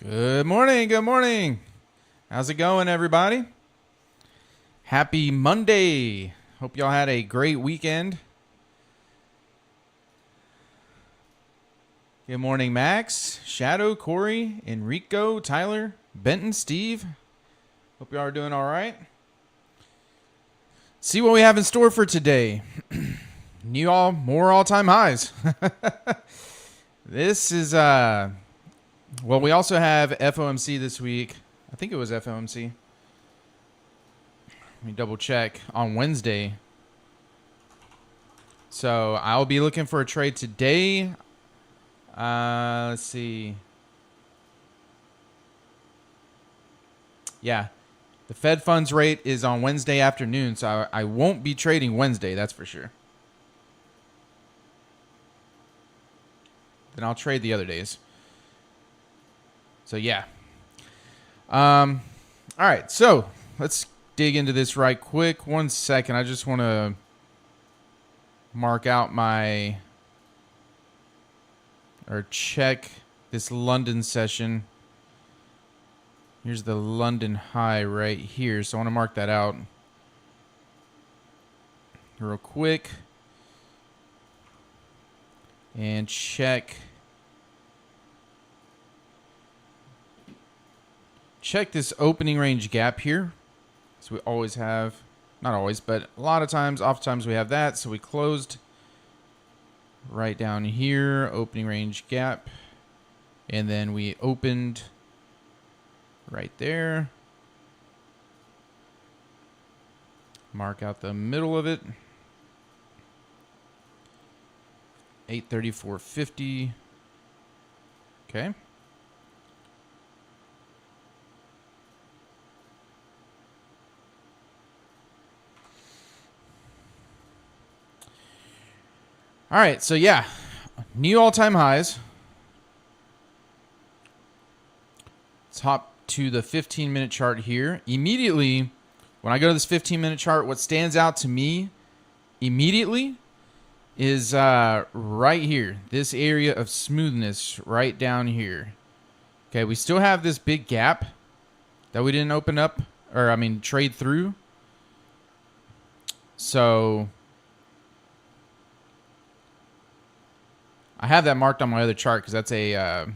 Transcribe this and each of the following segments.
Good morning. Good morning. How's it going, everybody? Happy Monday. Hope y'all had a great weekend. Good morning, Max, Shadow, Corey, Enrico, Tyler, Benton, Steve. Hope y'all are doing all right. See what we have in store for today. More all-time highs. This is well, we also have FOMC this week. I think it was FOMC. Let me double check on Wednesday. So I'll be looking for a trade today. Let's see. Yeah, the Fed funds rate is on Wednesday afternoon, so I won't be trading Wednesday, that's for sure. Then I'll trade the other days. So yeah. All right, so let's dig into this right quick. 1 second. I just want to mark out or check this London session. Here's the London high right here. So I want to mark that out real quick and check this opening range gap here. So we always have, not always, but a lot of times, oftentimes we have that. So we closed right down here, opening range gap, and then we opened right there. Mark out the middle of it. 834.50. Okay. All right, so yeah, new all-time highs. Let's hop to the 15-minute chart here. Immediately, when I go to this 15-minute chart, what stands out to me immediately is right here, this area of smoothness right down here. Okay, we still have this big gap that we didn't open up, trade through. So I have that marked on my other chart because that's a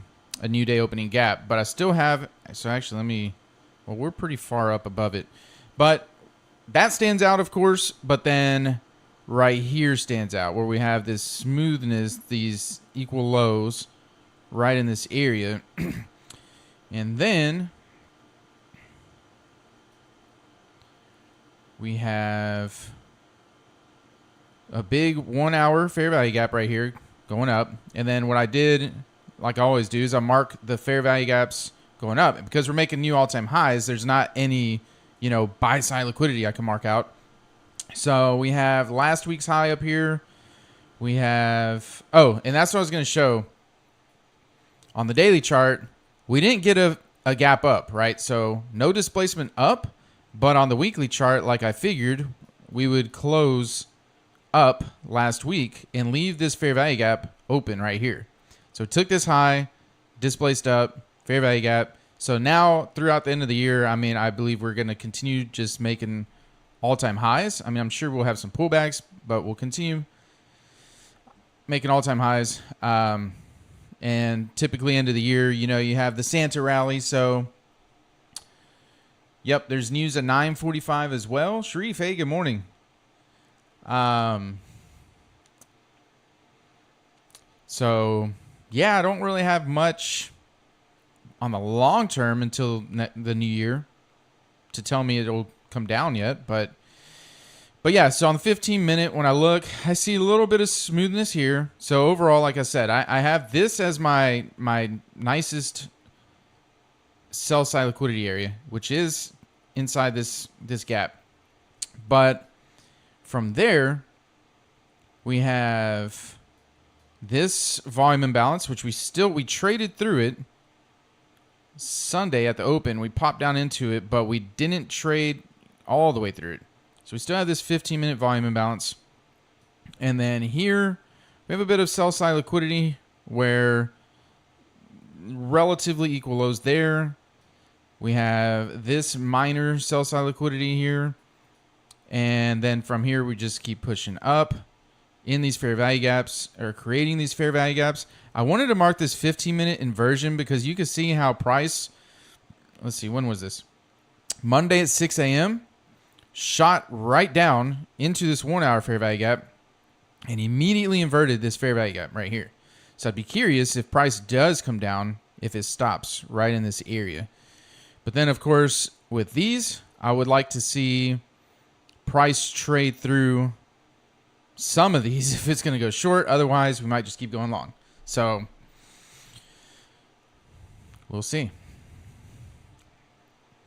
new day opening gap. But I still have, so actually we're pretty far up above it. But that stands out, of course. But then right here stands out where we have this smoothness, these equal lows right in this area. And then we have a big 1 hour fair value gap right here going up. And then what I did, like I always do, is I mark the fair value gaps going up. And because we're making new all-time highs, there's not any, buy side liquidity I can mark out. So we have last week's high up here. We have, and that's what I was going to show. On the daily chart, we didn't get a gap up, right? So no displacement up, but on the weekly chart, like I figured, we would close up last week and leave this fair value gap open right here. So it took this high, displaced up, fair value gap. So now throughout the end of the year, I believe we're going to continue just making all-time highs. I'm sure we'll have some pullbacks, but we'll continue making all-time highs. And typically end of the year, you have the Santa rally. So, yep, there's news at 9:45 as well. Sharif, hey, good morning. So yeah, I don't really have much on the long term until the new year to tell me it'll come down yet, but yeah, so on the 15-minute, when I look, I see a little bit of smoothness here. So overall, like I said, I have this as my nicest sell side liquidity area, which is inside this gap. But from there, we have this volume imbalance, which we traded through it Sunday at the open. We popped down into it, but we didn't trade all the way through it. So we still have this 15-minute volume imbalance. And then here, we have a bit of sell side liquidity where relatively equal lows there. We have this minor sell side liquidity here. And then from here, we just keep pushing up in these fair value gaps, or creating these fair value gaps. I wanted to mark this 15-minute inversion because you can see how price, let's see, when was this? Monday at 6 a.m. shot right down into this 1 hour fair value gap and immediately inverted this fair value gap right here. So I'd be curious if price does come down, if it stops right in this area. But then, of course, with these, I would like to see price trade through some of these if it's going to go short. Otherwise, we might just keep going long. So we'll see.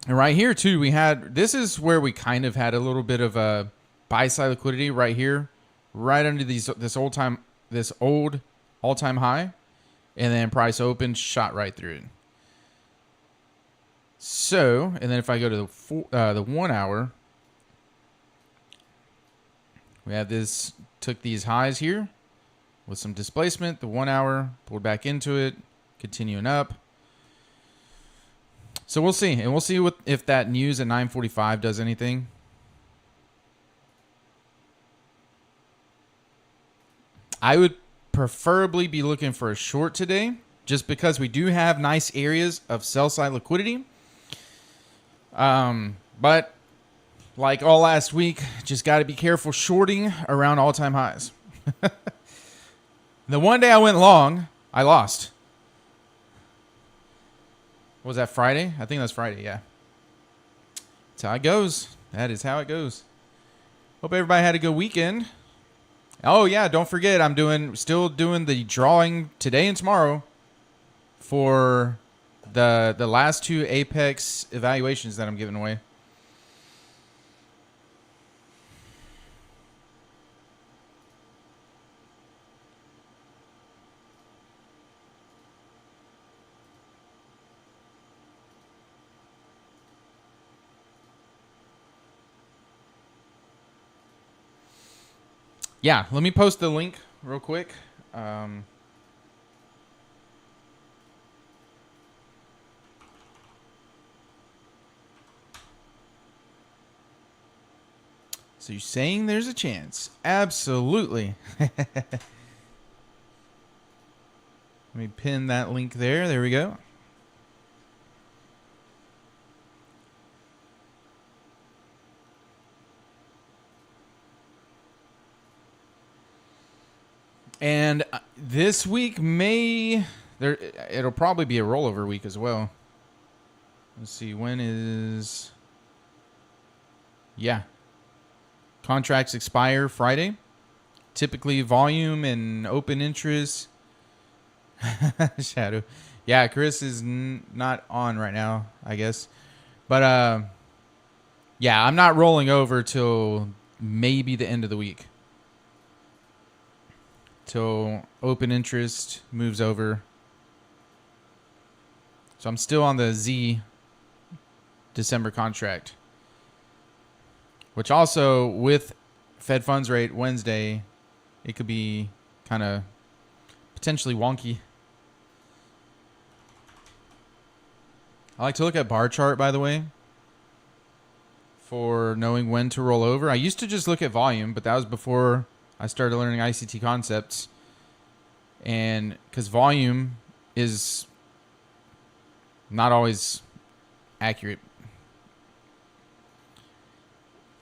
And right here, too, we had, this is where we kind of had a little bit of a buy side liquidity right here, right under this old all-time high. And then price opened, shot right through it. So, and then if I go to the 1 hour, we have this, took these highs here with some displacement. The 1 hour pulled back into it, continuing up. So we'll see. And we'll see if that news at 9:45 does anything. I would preferably be looking for a short today, just because we do have nice areas of sell side liquidity. But like all last week, just got to be careful shorting around all-time highs. The one day I went long, I lost. Was that Friday? I think that's Friday, yeah. That's how it goes. That is how it goes. Hope everybody had a good weekend. Oh, yeah, don't forget, I'm still doing the drawing today and tomorrow for the last 2 Apex evaluations that I'm giving away. Yeah, let me post the link real quick. So you're saying there's a chance? Absolutely. Let me pin that link there. There we go. And this week it'll probably be a rollover week as well. Let's see, when is... Yeah. Contracts expire Friday. Typically volume and open interest. Shadow. Yeah, Chris is not on right now, I guess. But yeah, I'm not rolling over till maybe the end of the week. Till open interest moves over. So I'm still on the Z December contract. Which also, with Fed funds rate Wednesday, it could be kind of potentially wonky. I like to look at bar chart, by the way, for knowing when to roll over. I used to just look at volume, but that was before I started learning ICT concepts. And because volume is not always accurate.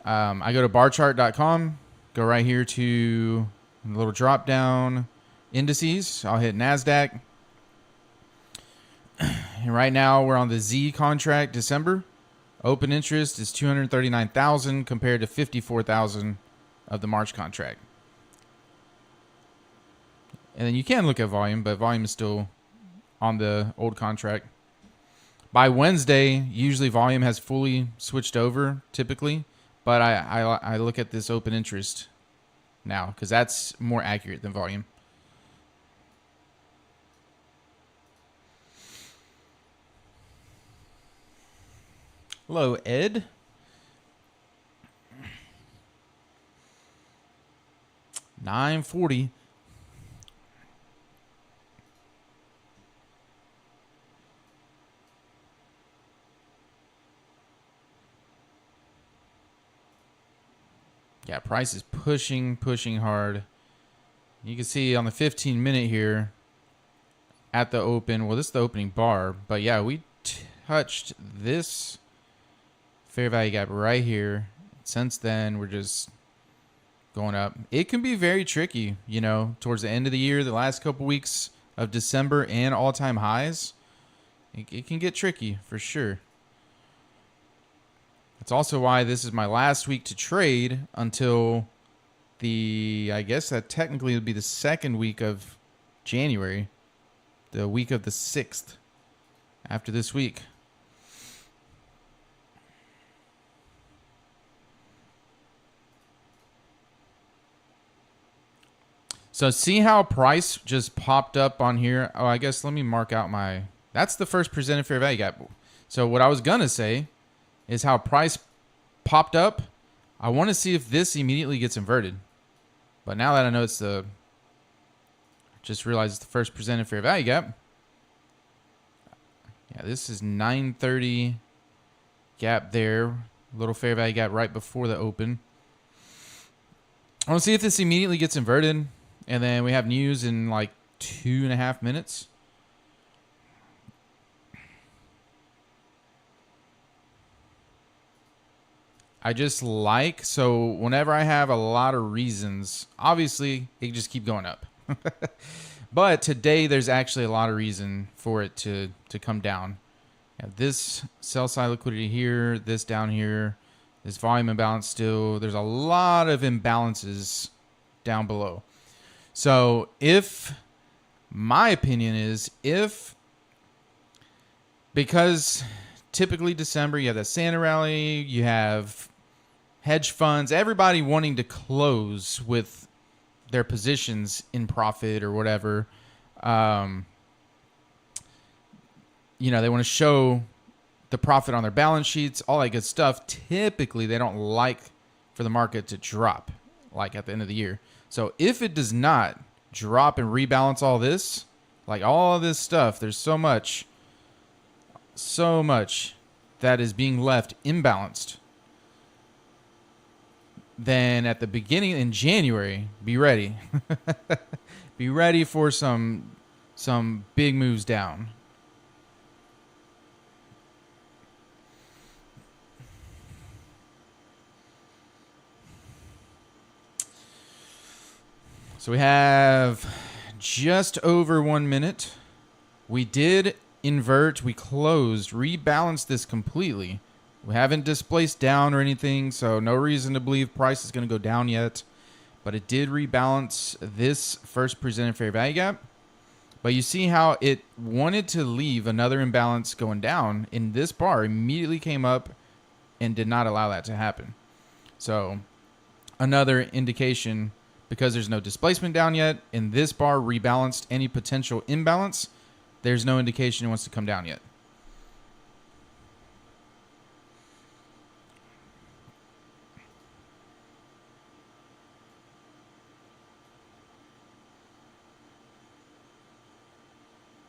I go to barchart.com, go right here to a little drop down indices. I'll hit NASDAQ. And right now we're on the Z contract December. Open interest is 239,000 compared to 54,000 of the March contract. And then you can look at volume, but volume is still on the old contract. By Wednesday, usually volume has fully switched over typically. But I look at this open interest now because that's more accurate than volume. Hello, Ed. $9.40. Yeah, price is pushing hard. You can see on the 15-minute here at the open. Well, this is the opening bar. But yeah, we touched this fair value gap right here. Since then, we're just going up. It can be very tricky, you know, towards the end of the year, the last couple weeks of December and all-time highs. It can get tricky for sure. That's also why this is my last week to trade until I guess that technically would be the second week of January, the week of the 6th after this week. So see how price just popped up on here? Oh, I guess let me mark out that's the first presented fair value gap. So what I was going to say is how price popped up. I want to see if this immediately gets inverted. But now that I know just realized it's the first presented fair value gap. Yeah, this is 930 gap there. Little fair value gap right before the open. I want to see if this immediately gets inverted. And then we have news in like 2.5 minutes. I just so whenever I have a lot of reasons, obviously it can just keep going up. But today there's actually a lot of reason for it to come down. Yeah, this sell side liquidity here, this down here, this volume imbalance still. There's a lot of imbalances down below. So my opinion is because typically December, you have that Santa rally, you have hedge funds, everybody wanting to close with their positions in profit or whatever. You know, they want to show the profit on their balance sheets, all that good stuff. Typically, they don't like for the market to drop like at the end of the year. So if it does not drop and rebalance all this, like all this stuff, there's so much that is being left imbalanced. Then at the beginning in January, be ready. Be ready for some big moves down. So we have just over 1 minute. We did invert. We closed, rebalanced this completely. We haven't displaced down or anything, so no reason to believe price is going to go down yet. But it did rebalance this first presented fair value gap. But you see how it wanted to leave another imbalance going down, and this bar immediately came up and did not allow that to happen. So another indication, because there's no displacement down yet, and this bar rebalanced any potential imbalance, there's no indication it wants to come down yet.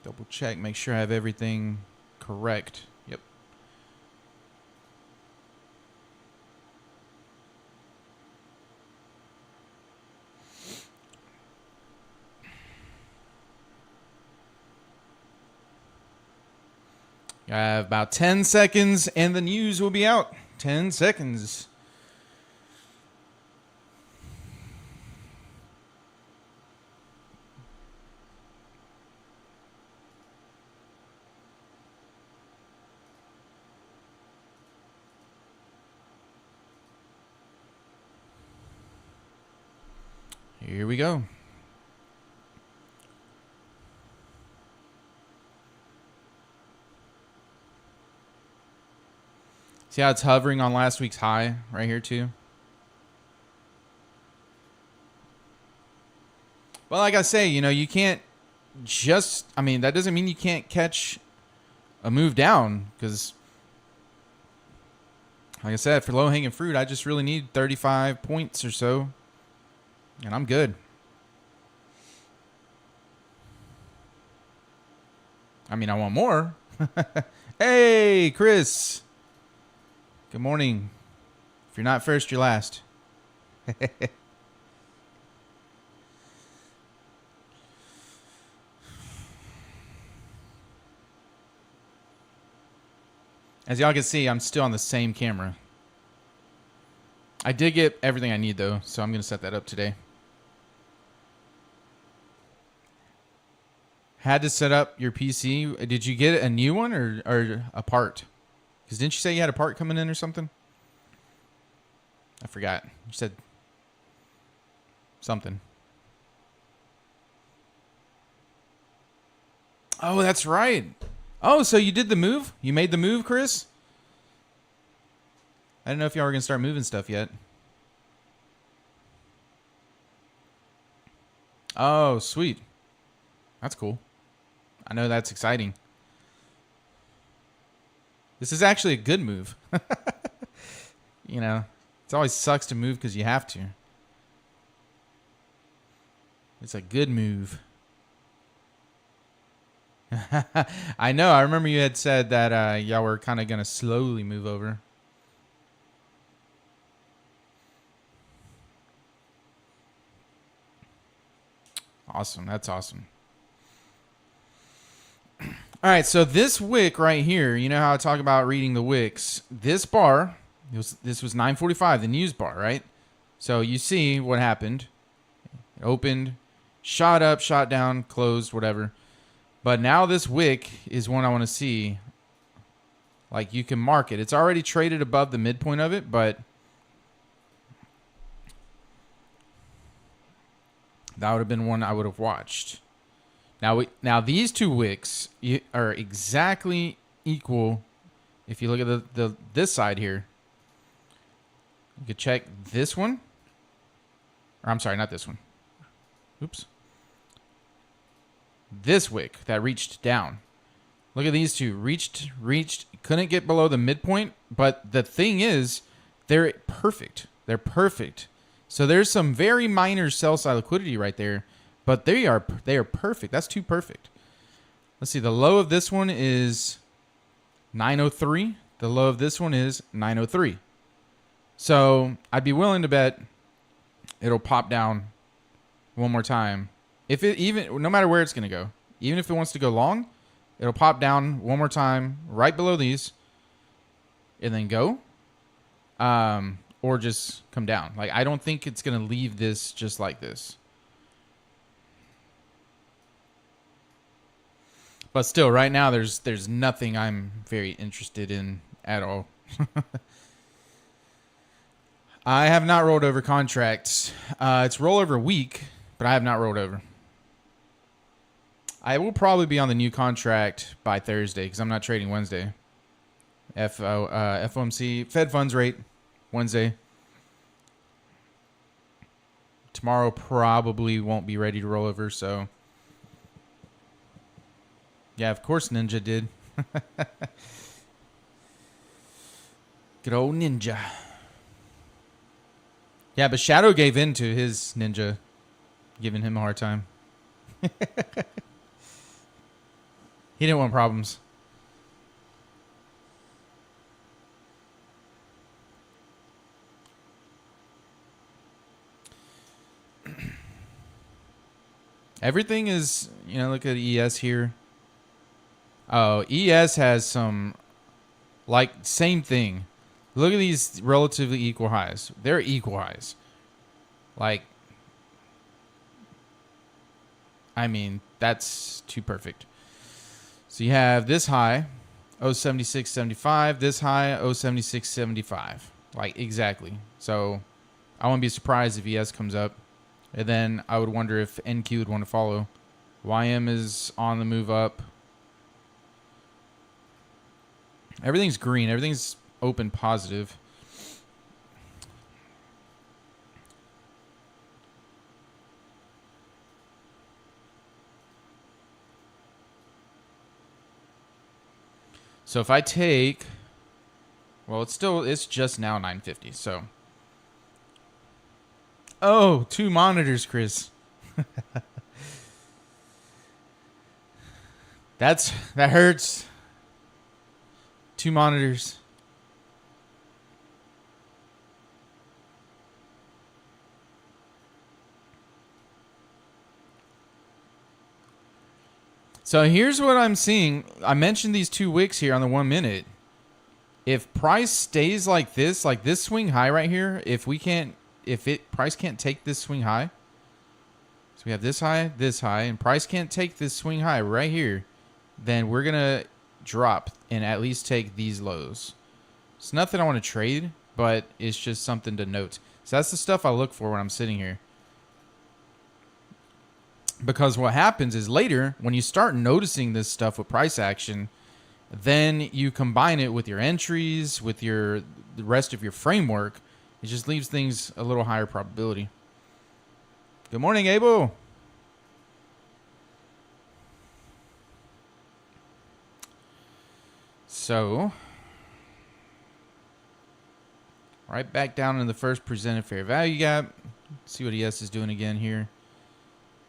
Double check, make sure I have everything correct. Yep. I have about 10 seconds and the news will be out. 10 seconds. Here we go. See how it's hovering on last week's high right here too? Well, like I say, you know, you can't just, I mean, that doesn't mean you can't catch a move down, because like I said, for low-hanging fruit, I just really need 35 points or so, and I'm good. I mean, I want more. Hey, Chris. Good morning. If you're not first, you're last. As y'all can see, I'm still on the same camera. I did get everything I need, though, so I'm going to set that up today. Had to set up your PC. Did you get a new one or a part? Because didn't you say you had a part coming in or something? I forgot. You said something. Oh, that's right. Oh, so you did the move? You made the move, Chris? I didn't know if y'all were going to start moving stuff yet. Oh, sweet. That's cool. I know that's exciting. This is actually a good move. You know, it always sucks to move because you have to. It's a good move. I know. I remember you had said that y'all were kind of going to slowly move over. Awesome. That's awesome. All right, so this wick right here, you know how I talk about reading the wicks. This bar, this was 945, the news bar, right? So you see what happened. It opened, shot up, shot down, closed, whatever. But now this wick is one I want to see. Like, you can mark it. It's already traded above the midpoint of it, but that would have been one I would have watched. Now these two wicks are exactly equal. If you look at this side here, you could check this one. Or I'm sorry, not this one. Oops. This wick that reached down. Look at these two. Reached, couldn't get below the midpoint. But the thing is, they're perfect. They're perfect. So there's some very minor sell side liquidity right there. But they are perfect. That's too perfect. Let's see. The low of this one is 903. The low of this one is 903. So I'd be willing to bet it'll pop down one more time. If it even, no matter where it's going to go, even if it wants to go long, it'll pop down one more time right below these and then go. Or just come down. Like, I don't think it's going to leave this just like this. But still, right now, there's nothing I'm very interested in at all. I have not rolled over contracts. It's rollover week, but I have not rolled over. I will probably be on the new contract by Thursday because I'm not trading Wednesday. FOMC, Fed funds rate, Wednesday. Tomorrow probably won't be ready to roll over, so... Yeah, of course Ninja did. Good old Ninja. Yeah, but Shadow gave in to his Ninja, giving him a hard time. He didn't want problems. Everything is, you know, look at ES here. Oh, ES has some, like, same thing. Look at these relatively equal highs. They're equal highs. Like, I mean, that's too perfect. So you have this high, 076.75. This high, 076.75. Like, exactly. So I wouldn't be surprised if ES comes up. And then I would wonder if NQ would want to follow. YM is on the move up. Everything's green. Everything's open positive. So if I take, well, it's just now 950. So, oh, 2 monitors, Chris. That hurts. 2 monitors. So here's what I'm seeing. I mentioned these 2 wicks here on the 1 minute. If price stays like this swing high right here, if price can't take this swing high, so we have this high, and price can't take this swing high right here, then we're gonna drop and at least take these lows. It's nothing I want to trade, but it's just something to note. So that's the stuff I look for when I'm sitting here. Because what happens is later, when you start noticing this stuff with price action, then you combine it with your entries, with the rest of your framework. It just leaves things a little higher probability. Good morning, Abel. So, right back down in the first presented fair value gap. See what ES is doing again here.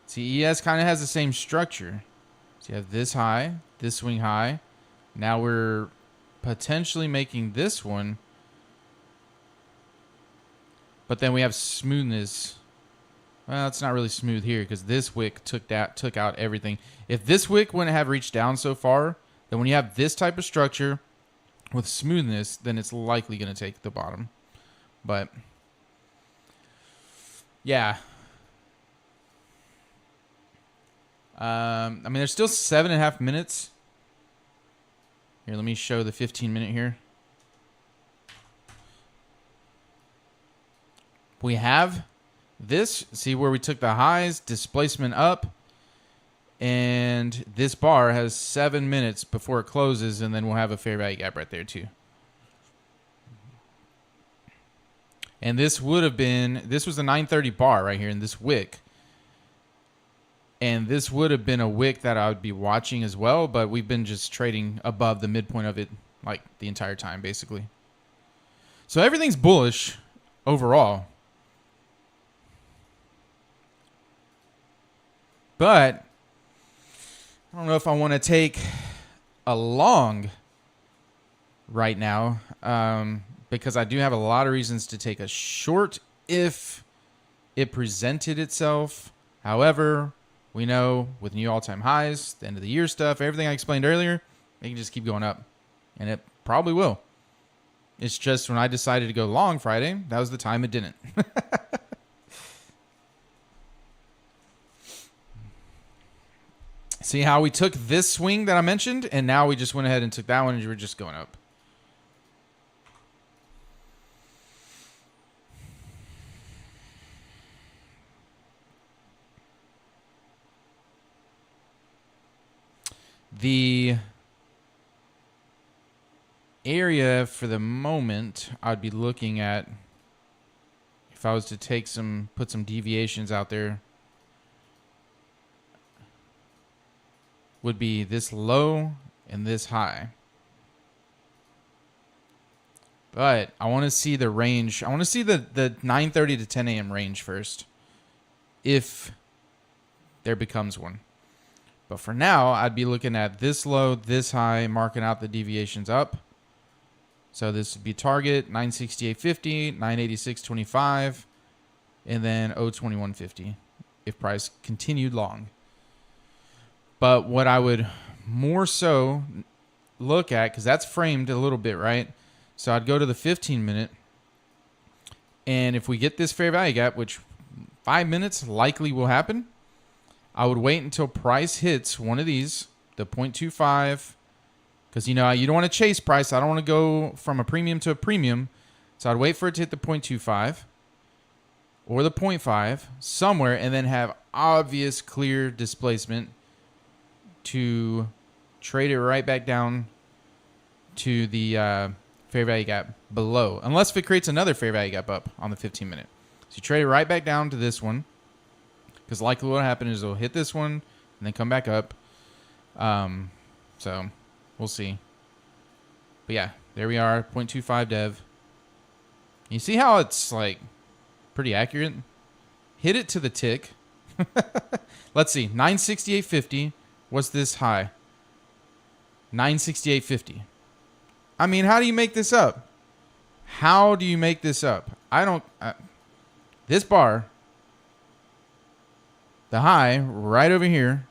See, ES kind of has the same structure. So you have this high, this swing high. Now we're potentially making this one. But then we have smoothness. Well, it's not really smooth here because this wick took out everything. If this wick wouldn't have reached down so far, then when you have this type of structure with smoothness, then it's likely going to take the bottom. But, yeah. I mean, there's still 7.5 minutes. Here, let me show the 15-minute here. We have this. See where we took the highs, displacement up. And this bar has 7 minutes before it closes, and then we'll have a fair value gap right there too. And this would have been, this was the 930 bar right here in this wick. And this would have been a wick that I would be watching as well, but we've been just trading above the midpoint of it like the entire time, basically. So everything's bullish overall. But I don't know if I want to take a long right now, because I do have a lot of reasons to take a short if it presented itself. However, we know with new all-time highs, the end of the year stuff, everything I explained earlier, it can just keep going up. And it probably will. It's just when I decided to go long Friday, that was the time it didn't. See how we took this swing that I mentioned, and now we just went ahead and took that one, and we're just going up. The area for the moment I'd be looking at, if I was to take put some deviations out there, would be this low and this high. But I want to see the range. I want to see the 9:30 to 10 a.m. range first, if there becomes one. But for now, I'd be looking at this low, this high, marking out the deviations up. So this would be target 968.50, 986.25, and then 021.50 if price continued long. But what I would more so look at, because that's framed a little bit, right? So I'd go to the 15-minute. And if we get this fair value gap, which 5 minutes likely will happen, I would wait until price hits one of these, the 0.25, because, you know, you don't want to chase price. I don't want to go from a premium to a premium. So I'd wait for it to hit the 0.25 or the 0.5 somewhere, and then have obvious clear displacement to trade it right back down to the fair value gap below, unless if it creates another fair value gap up on the 15-minute. So you trade it right back down to this one, because likely what will happen is it'll hit this one and then come back up. So we'll see. But yeah, there we are, 0.25 dev. You see how it's like pretty accurate? Hit it to the tick. Let's see, 968.50. What's this high? 968.50. I mean, how do you make this up? How do you make this up? I don't... this bar, the high right over here,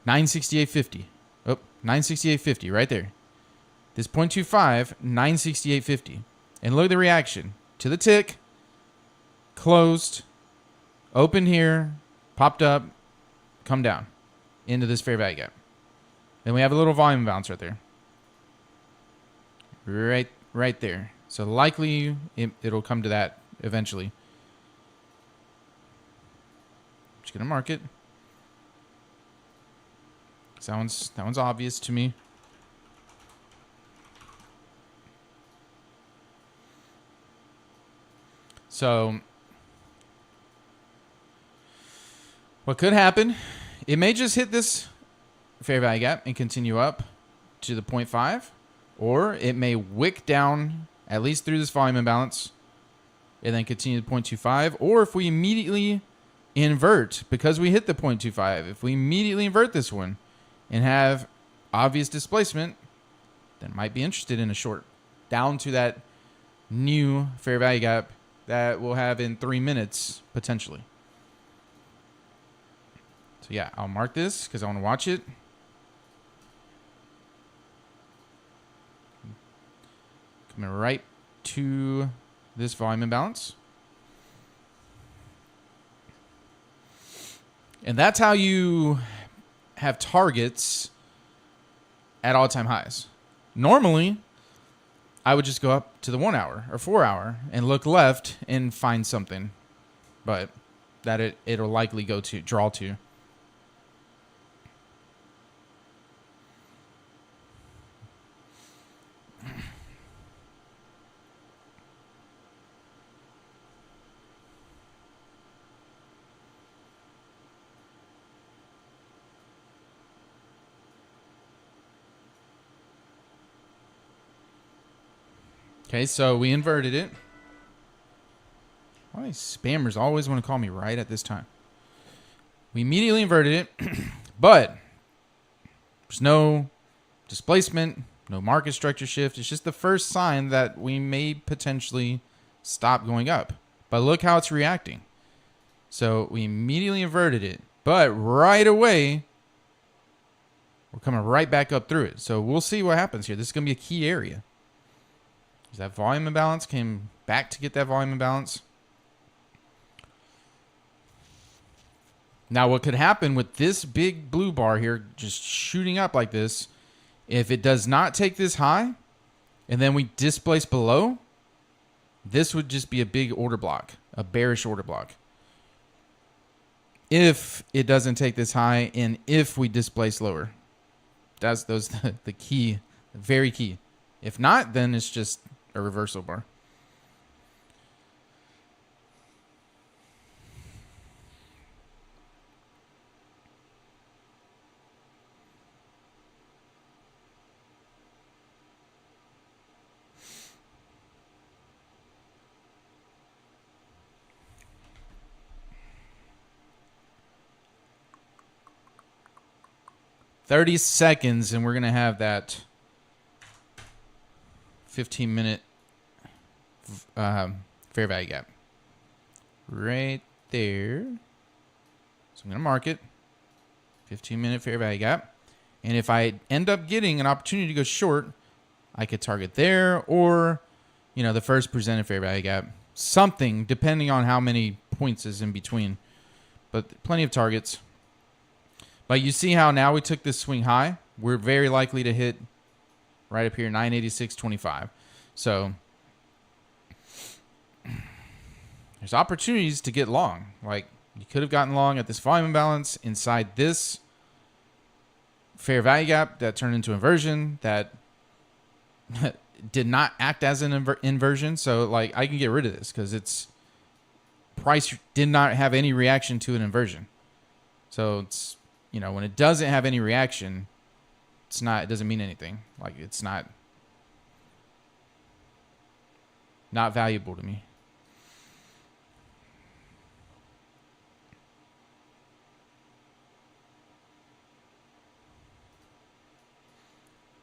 968.50. Oh, 968.50 right there. This 0.25, 968.50. And look at the reaction. To the tick, closed, opened here, popped up, come down into this fair value gap. Then we have a little volume bounce right there. Right there. So likely it'll come to that eventually. Just gonna mark it. That one's obvious to me. So what could happen? It may just hit this fair value gap and continue up to the 0.5, or it may wick down at least through this volume imbalance and then continue to 0.25. Or if we immediately invert, because we hit the 0.25, if we immediately invert this one and have obvious displacement, then might be interested in a short down to that new fair value gap that we'll have in 3 minutes potentially. So yeah, I'll mark this because I want to watch it. Coming right to this volume imbalance. And that's how you have targets at all-time highs. Normally, I would just go up to the 1 hour or 4 hour and look left and find something, but that it'll likely draw to. Okay, so we inverted it. Why do these spammers always want to call me right at this time? We immediately inverted it, but there's no displacement, no market structure shift. It's just the first sign that we may potentially stop going up. But look how it's reacting. So we immediately inverted it, but right away, we're coming right back up through it. So we'll see what happens here. This is going to be a key area. That volume imbalance came back to get that volume imbalance. Now, what could happen with this big blue bar here just shooting up like this, if it does not take this high and then we displace below, this would just be a big order block, a bearish order block. If it doesn't take this high and if we displace lower, that's the key, very key. If not, then it's just a reversal bar. "30 seconds and we're going to have that 15-minute fair value gap right there. So I'm going to mark it. 15-minute fair value gap. And if I end up getting an opportunity to go short, I could target there or, the first presented fair value gap. Something, depending on how many points is in between. But plenty of targets. But you see how now we took this swing high? We're very likely to hit right up here, 986.25. So there's opportunities to get long. Like you could have gotten long at this volume imbalance inside this fair value gap that turned into inversion that did not act as an inversion. So like I can get rid of this because its price did not have any reaction to an inversion. So it's, when it doesn't have any reaction, it doesn't mean anything. Like it's not valuable to me.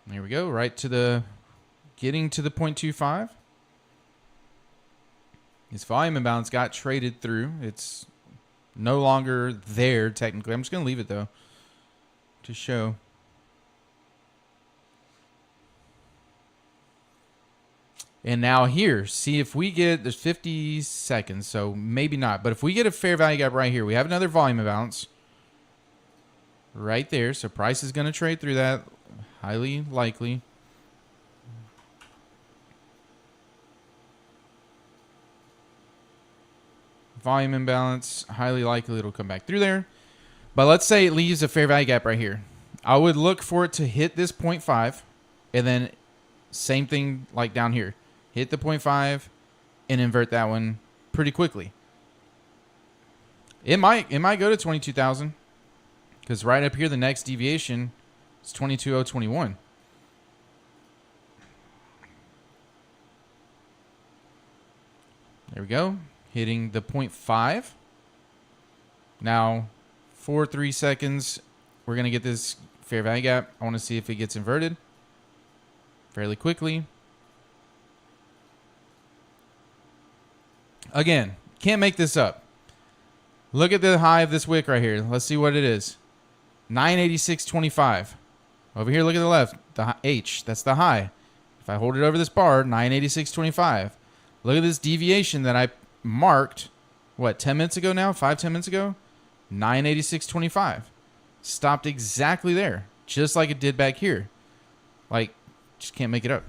There we go, right to getting to the 0.25. This volume imbalance got traded through. It's no longer there technically. I'm just going to leave it though. to show. And now here, see if we get, there's 50 seconds, so maybe not. But if we get a fair value gap right here, we have another volume imbalance right there. So price is going to trade through that, highly likely. Volume imbalance, highly likely it'll come back through there. But let's say it leaves a fair value gap right here. I would look for it to hit this 0.5, and then same thing like down here. Hit the 0.5 and invert that one pretty quickly. It might go to 22,000 because right up here the next deviation is 22,021. There we go. Hitting the 0.5. Now, 3 seconds, we're going to get this fair value gap. I want to see if it gets inverted fairly quickly. Again, can't make this up. Look at the high of this wick right here. Let's see what it is. 986.25. Over here, look at the left. The H, that's the high. If I hold it over this bar, 986.25. Look at this deviation that I marked, what, 10 minutes ago now? 5-10 minutes ago? 986.25. Stopped exactly there, just like it did back here. Like, just can't make it up.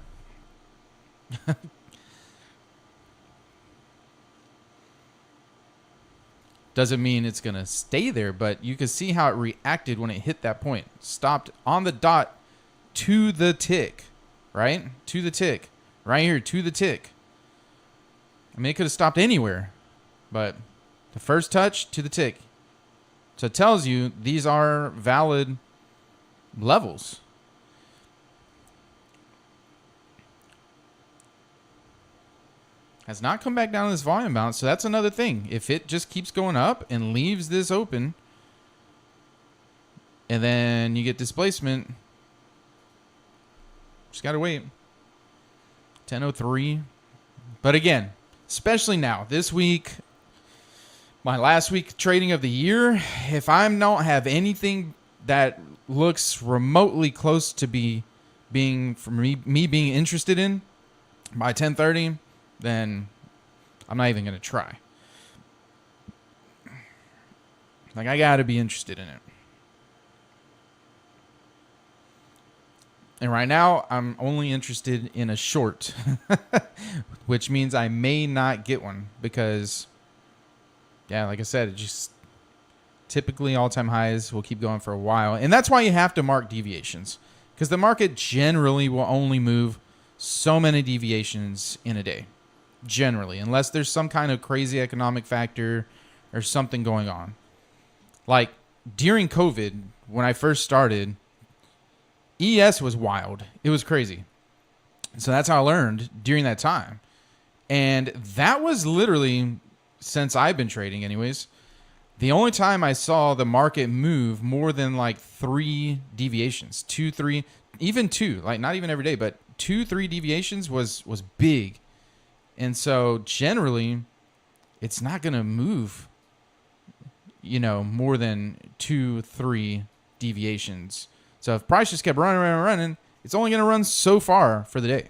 Doesn't mean it's going to stay there, but you can see how it reacted when it hit that point. Stopped on the dot to the tick, right? To the tick. Right here, to the tick. I mean, it could have stopped anywhere, but the first touch to the tick. So it tells you these are valid levels. Has not come back down to this volume bounce, so that's another thing. If it just keeps going up and leaves this open, and then you get displacement, just got to wait. 10:03. But again, especially now, this week, my last week trading of the year, if I don't have anything that looks remotely close to being for me being interested in by 10:30, then I'm not even going to try. Like, I got to be interested in it. And right now, I'm only interested in a short, which means I may not get one because, yeah, like I said, it just typically all-time highs will keep going for a while. And that's why you have to mark deviations, because the market generally will only move so many deviations in a day. Generally, unless there's some kind of crazy economic factor or something going on. Like during COVID, when I first started, ES was wild. It was crazy. So that's how I learned during that time. And that was literally, since I've been trading anyways, the only time I saw the market move more than like 3 deviations. 2, 3, even 2. Like not even every day, but 2, 3 deviations was big. And so generally, it's not going to move, more than 2, 3 deviations. So if price just kept running, it's only going to run so far for the day.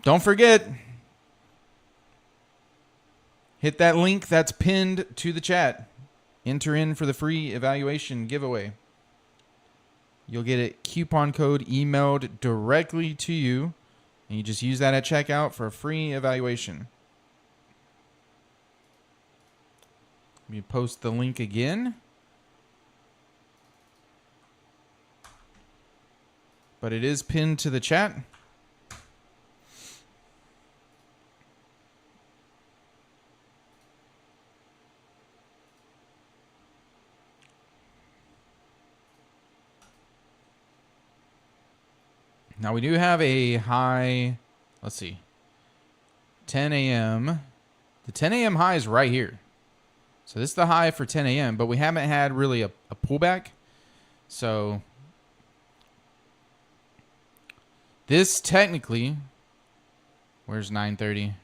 Don't forget, hit that link that's pinned to the chat. Enter in for the free evaluation giveaway. You'll get a coupon code emailed directly to you, and you just use that at checkout for a free evaluation. Let me post the link again. But it is pinned to the chat. Now we do have a high, let's see, 10 a.m. The 10 a.m. high is right here. So this is the high for 10 a.m., but we haven't had really a pullback. So this technically Where's 9:30?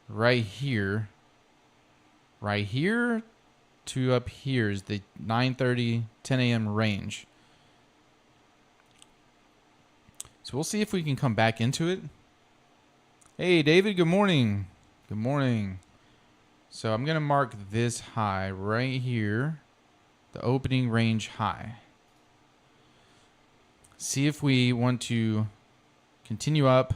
Right here. Right here to up here is the 9:30, 10 a.m. range. So we'll see if we can come back into it. Hey, David, good morning. Good morning. So I'm going to mark this high right here, the opening range high. See if we want to continue up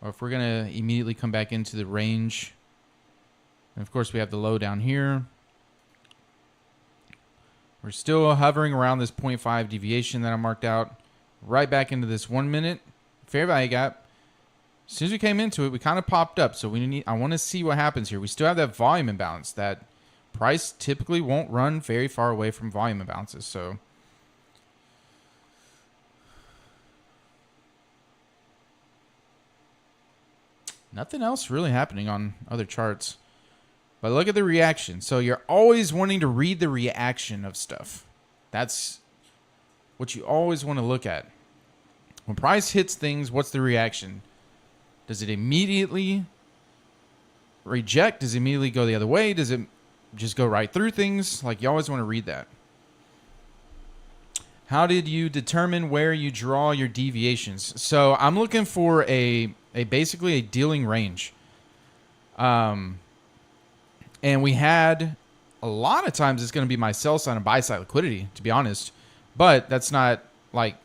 or if we're going to immediately come back into the range. And of course, we have the low down here. We're still hovering around this 0.5 deviation that I marked out. Right back into this 1 minute fair value gap. As soon as we came into it, we kind of popped up. So I want to see what happens here. We still have that volume imbalance. That price typically won't run very far away from volume imbalances. So nothing else really happening on other charts. But look at the reaction. So you're always wanting to read the reaction of stuff. That's what you always want to look at. When price hits things, what's the reaction? Does it immediately reject? Does it immediately go the other way? Does it just go right through things? Like, you always want to read that. How did you determine where you draw your deviations? So I'm looking for a basically a dealing range. And we had a lot of times it's going to be my sell side and buy side liquidity, to be honest. But that's not like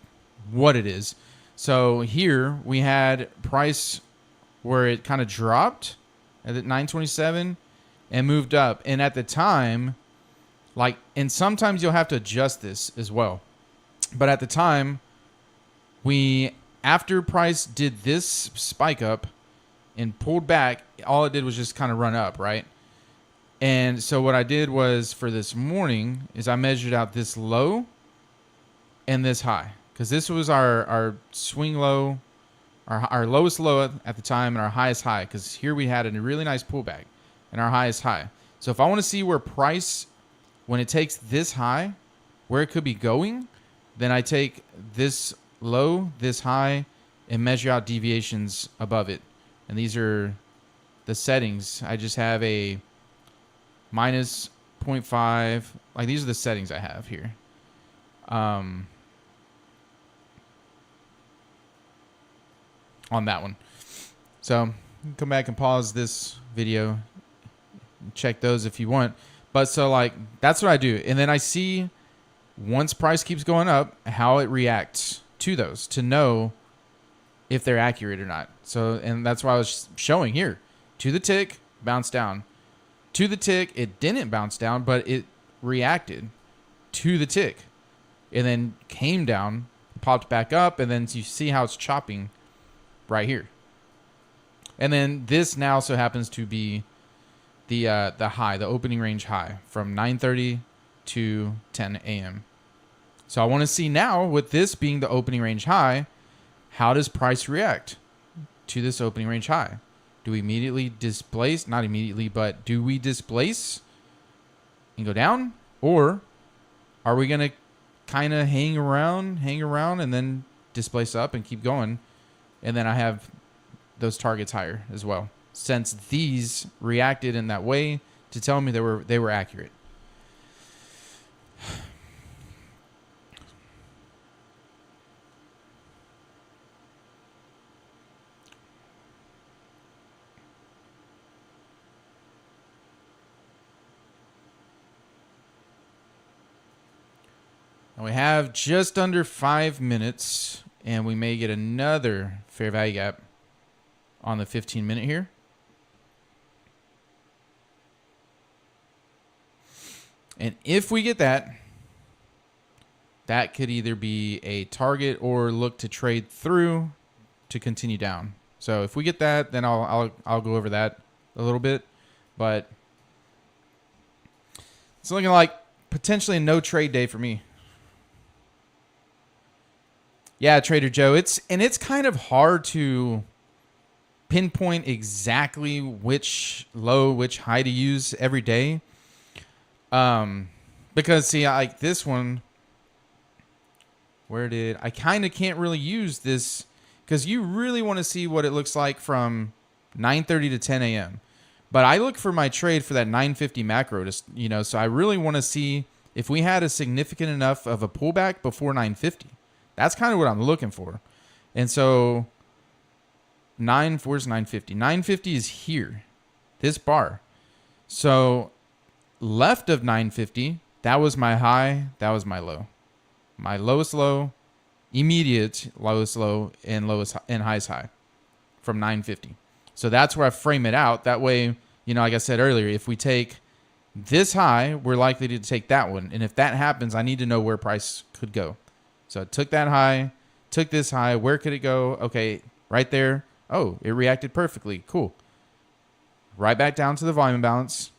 what it is. So here we had price where it kind of dropped at 927 and moved up. And at the time, like, and sometimes you'll have to adjust this as well. But at the time, after price did this spike up and pulled back, all it did was just kind of run up, right? And so what I did was for this morning is I measured out this low and this high. Because this was our swing low, our lowest low at the time, and our highest high. Because here we had a really nice pullback and our highest high. So if I want to see where price, when it takes this high, where it could be going, then I take this low, this high, and measure out deviations above it. And these are the settings. I just have a minus 0.5. Like, these are the settings I have here. On that one. So you can come back and pause this video, check those if you want. But so, like, that's what I do. And then I see once price keeps going up, how it reacts to those to know if they're accurate or not. So, and that's why I was showing here. To the tick, bounce down. To the tick, it didn't bounce down, but it reacted to the tick. And then came down, popped back up, and then you see how it's chopping right here. And then this now also happens to be the high, the opening range high from 9:30 to 10 a.m. So I want to see now, with this being the opening range high, how does price react to this opening range high? Do we immediately displace? Not immediately, but do we displace and go down? Or are we going to kind of hang around and then displace up and keep going? And then I have those targets higher as well, since these reacted in that way to tell me they were accurate. And we have just under 5 minutes, and we may get another fair value gap on the 15-minute here. And if we get that, that could either be a target or look to trade through to continue down. So if we get that, then I'll go over that a little bit. But it's looking like potentially a no trade day for me. Yeah, Trader Joe. It's kind of hard to pinpoint exactly which low, which high to use every day. Because see, like this one, I kind of can't really use this because you really want to see what it looks like from 9:30 to 10 a.m. But I look for my trade for that 950 macro to, so I really want to see if we had a significant enough of a pullback before 950. That's kind of what I'm looking for. And so where's 950? 950 is here, this bar. So left of 950, that was my high, that was my low. My lowest low, immediate lowest low, and highest high from 950. So that's where I frame it out. That way, like I said earlier, if we take this high, we're likely to take that one. And if that happens, I need to know where price could go. So I took that high, took this high. Where could it go? Okay, right there. Oh, it reacted perfectly. Cool. Right back down to the volume imbalance.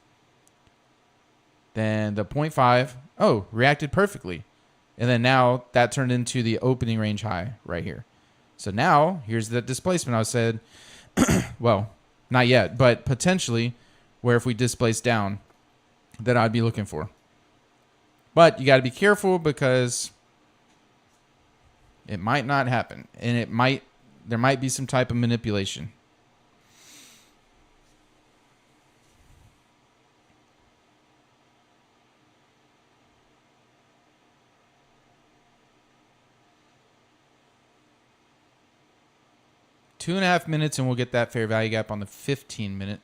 Then the 0.5. Oh, reacted perfectly. And then now that turned into the opening range high right here. So now here's the displacement I said. Well, not yet, but potentially where if we displace down that I'd be looking for. But you got to be careful because it might not happen, and there might be some type of manipulation. Two and a half minutes, and we'll get that fair value gap on the 15-minute.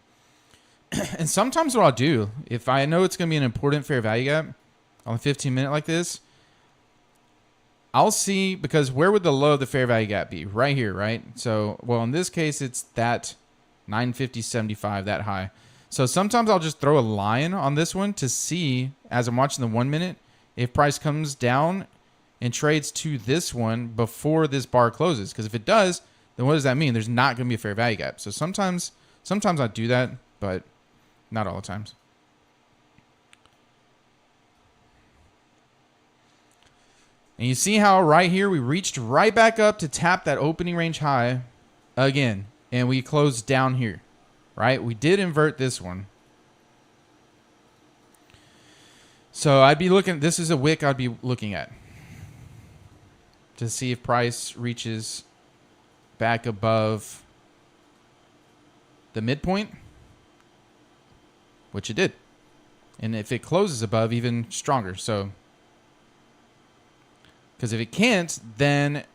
And sometimes what I'll do, if I know it's going to be an important fair value gap on the 15-minute like this, I'll see, because where would the low of the fair value gap be? Right here, right? So, well, in this case, it's that 950.75, that high. So sometimes I'll just throw a line on this one to see, as I'm watching the 1 minute, if price comes down and trades to this one before this bar closes. Because if it does, then what does that mean? There's not going to be a fair value gap. So sometimes I do that, but not all the times. And you see how right here we reached right back up to tap that opening range high again. And we closed down here, right? We did invert this one. So I'd be looking, this is a wick I'd be looking at to see if price reaches back above the midpoint, which it did. And if it closes above, even stronger. So, because if it can't, then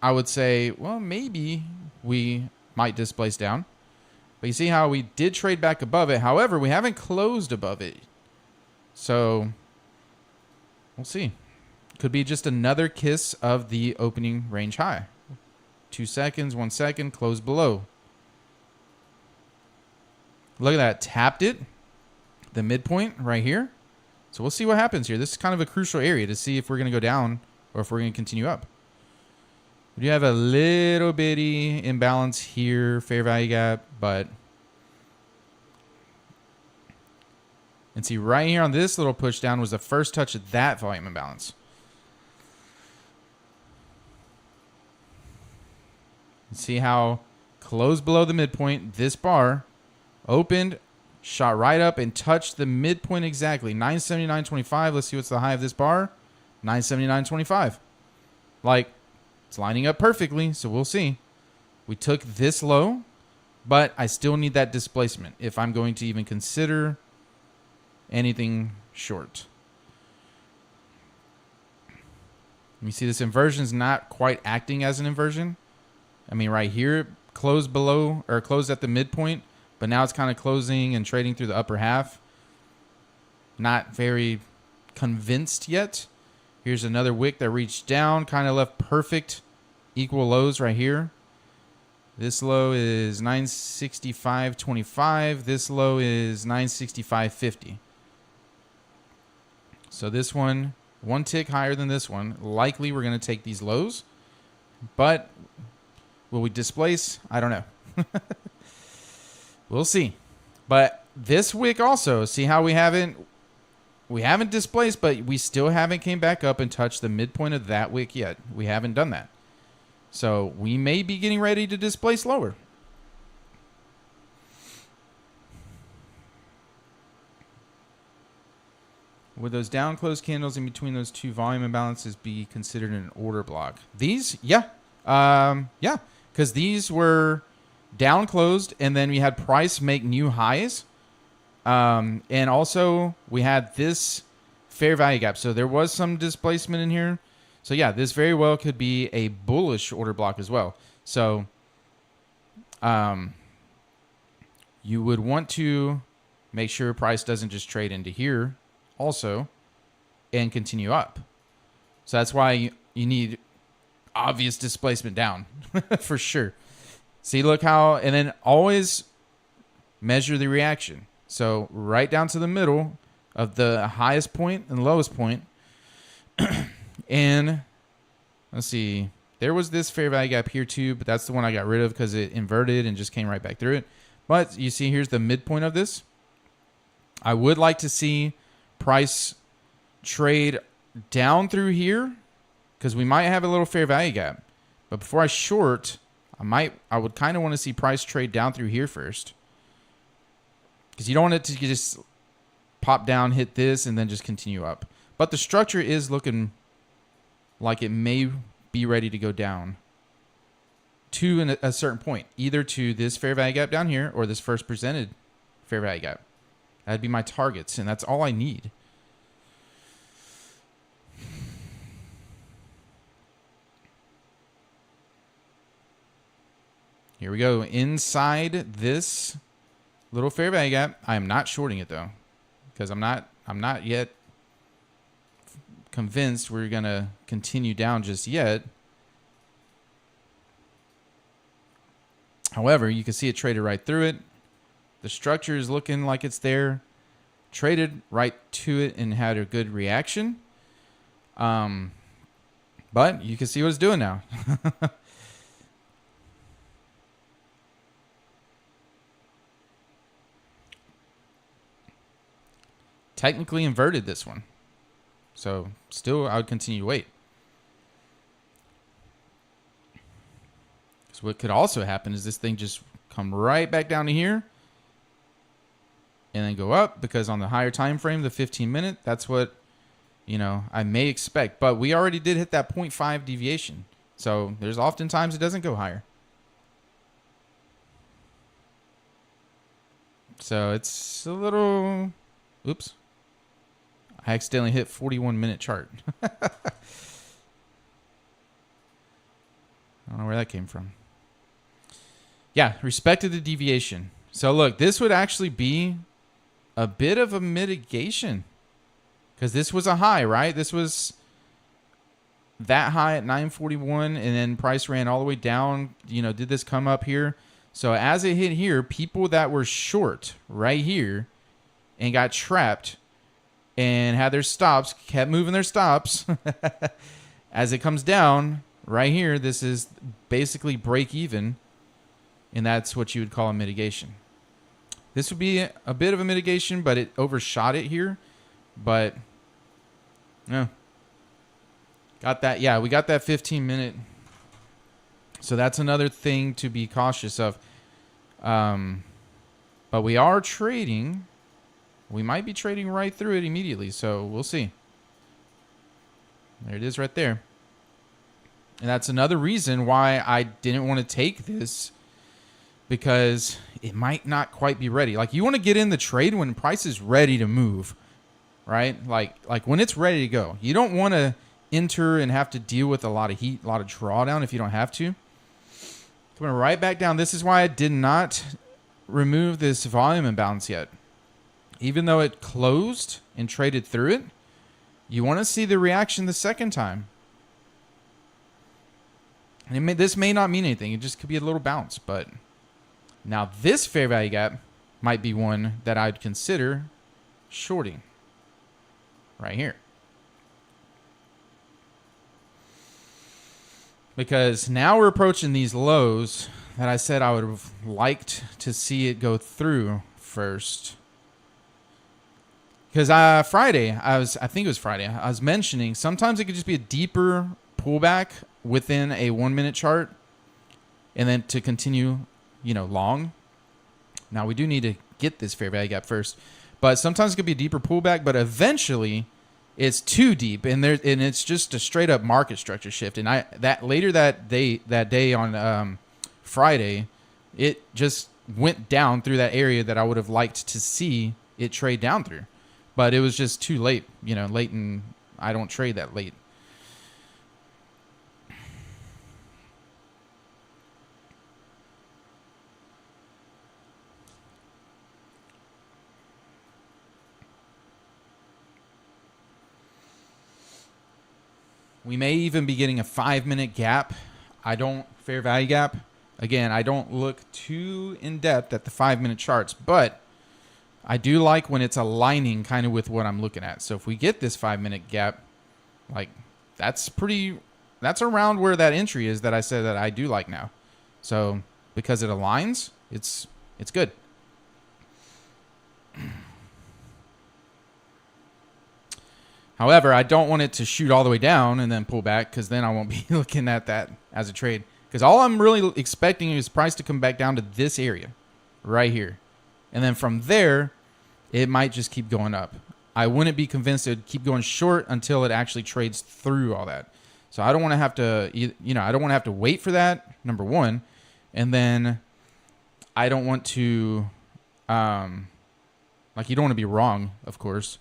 I would say, well, maybe we might displace down. But you see how we did trade back above it. However, we haven't closed above it. So we'll see. Could be just another kiss of the opening range high. 2 seconds, 1 second, close below. Look at that. Tapped it. The midpoint right here. So we'll see what happens here. This is kind of a crucial area to see if we're going to go down or if we're going to continue up. We do have a little bitty imbalance here, fair value gap, but... And see, right here on this little push down was the first touch of that volume imbalance. And see how closed below the midpoint, this bar opened, shot right up, and touched the midpoint exactly. 979.25. Let's see what's the high of this bar. 979.25. Like, it's lining up perfectly, so we'll see. We took this low, but I still need that displacement if I'm going to even consider anything short. You see this inversion is not quite acting as an inversion. I mean, right here, closed below or closed at the midpoint, but now it's kind of closing and trading through the upper half. Not very convinced yet. Here's another wick that reached down, kind of left perfect equal lows right here. This low is 965.25. This low is 965.50. So this one tick higher than this one. Likely we're going to take these lows, but will we displace? I don't know. We'll see. But this wick also, see how we haven't displaced, but we still haven't came back up and touched the midpoint of that wick yet. We haven't done that. So we may be getting ready to displace lower. Would those down close candles in between those two volume imbalances be considered an order block? These, yeah, Yeah, because these were down closed, and then we had price make new highs. And also we had this fair value gap. So there was some displacement in here. So yeah, this very well could be a bullish order block as well. So you would want to make sure price doesn't just trade into here also and continue up. So that's why you need obvious displacement down for sure. See, look how, and then always measure the reaction. So right down to the middle of the highest point and lowest point. And let's see, there was this fair value gap here too, but that's the one I got rid of because it inverted and just came right back through it. But you see, here's the midpoint of this. I would like to see price trade down through here because we might have a little fair value gap. But before I short, I would kind of want to see price trade down through here first. Because you don't want it to just pop down, hit this, and then just continue up. But the structure is looking like it may be ready to go down to a certain point. Either to this fair value gap down here or this first presented fair value gap. That'd be my targets, and that's all I need. Here we go. Inside this little fair value gap. I am not shorting it though, because I'm not yet convinced we're gonna continue down just yet. However, you can see it traded right through it. The structure is looking like it's there. Traded right to it and had a good reaction. But you can see what it's doing now. Technically inverted this one. So still, I would continue to wait. So what could also happen is this thing just come right back down to here and then go up, because on the higher time frame, the 15-minute, that's what, I may expect. But we already did hit that 0.5 deviation. So there's oftentimes it doesn't go higher. So it's a little, oops. I accidentally hit 41-minute chart. I don't know where that came from. Yeah, respected the deviation. So look, this would actually be a bit of a mitigation, because this was a high, right? This was that high at 941, and then price ran all the way down. Did this come up here? So as it hit here, people that were short right here and got trapped and had their stops, kept moving their stops. As it comes down right here, this is basically break even, and that's what you would call a mitigation. This would be a bit of a mitigation, but it overshot it here. But yeah, got that. Yeah, we got that 15-minute. So that's another thing to be cautious of. But we are trading. We might be trading right through it immediately, so we'll see. There it is right there. And that's another reason why I didn't want to take this, because it might not quite be ready. Like, you want to get in the trade when price is ready to move, right? Like when it's ready to go. You don't want to enter and have to deal with a lot of heat, a lot of drawdown if you don't have to. Coming right back down. This is why I did not remove this volume imbalance yet. Even though it closed and traded through it, you want to see the reaction the second time. And this may not mean anything. It just could be a little bounce. But now this fair value gap might be one that I'd consider shorting right here. Because now we're approaching these lows that I said I would have liked to see it go through first. Because Friday, I think it was Friday, I was mentioning sometimes it could just be a deeper pullback within a 1-minute chart, and then to continue, long. Now we do need to get this fair value gap first, but sometimes it could be a deeper pullback, but eventually it's too deep, and it's just a straight up market structure shift. And that day on Friday, it just went down through that area that I would have liked to see it trade down through, but it was just too late. Late, and I don't trade that late. We may even be getting a 5-minute gap. Fair value gap. Again, I don't look too in depth at the 5-minute charts, but I do like when it's aligning kind of with what I'm looking at. So if we get this 5-minute gap, like that's around where that entry is that I said that I do like now. So because it aligns, it's good. However, I don't want it to shoot all the way down and then pull back, because then I won't be looking at that as a trade. Because all I'm really expecting is price to come back down to this area right here. And then from there, it might just keep going up. I wouldn't be convinced it would keep going short until it actually trades through all that. So I don't want to have to, I don't want to have to wait for that, number one. And then I don't want to, you don't want to be wrong, of course.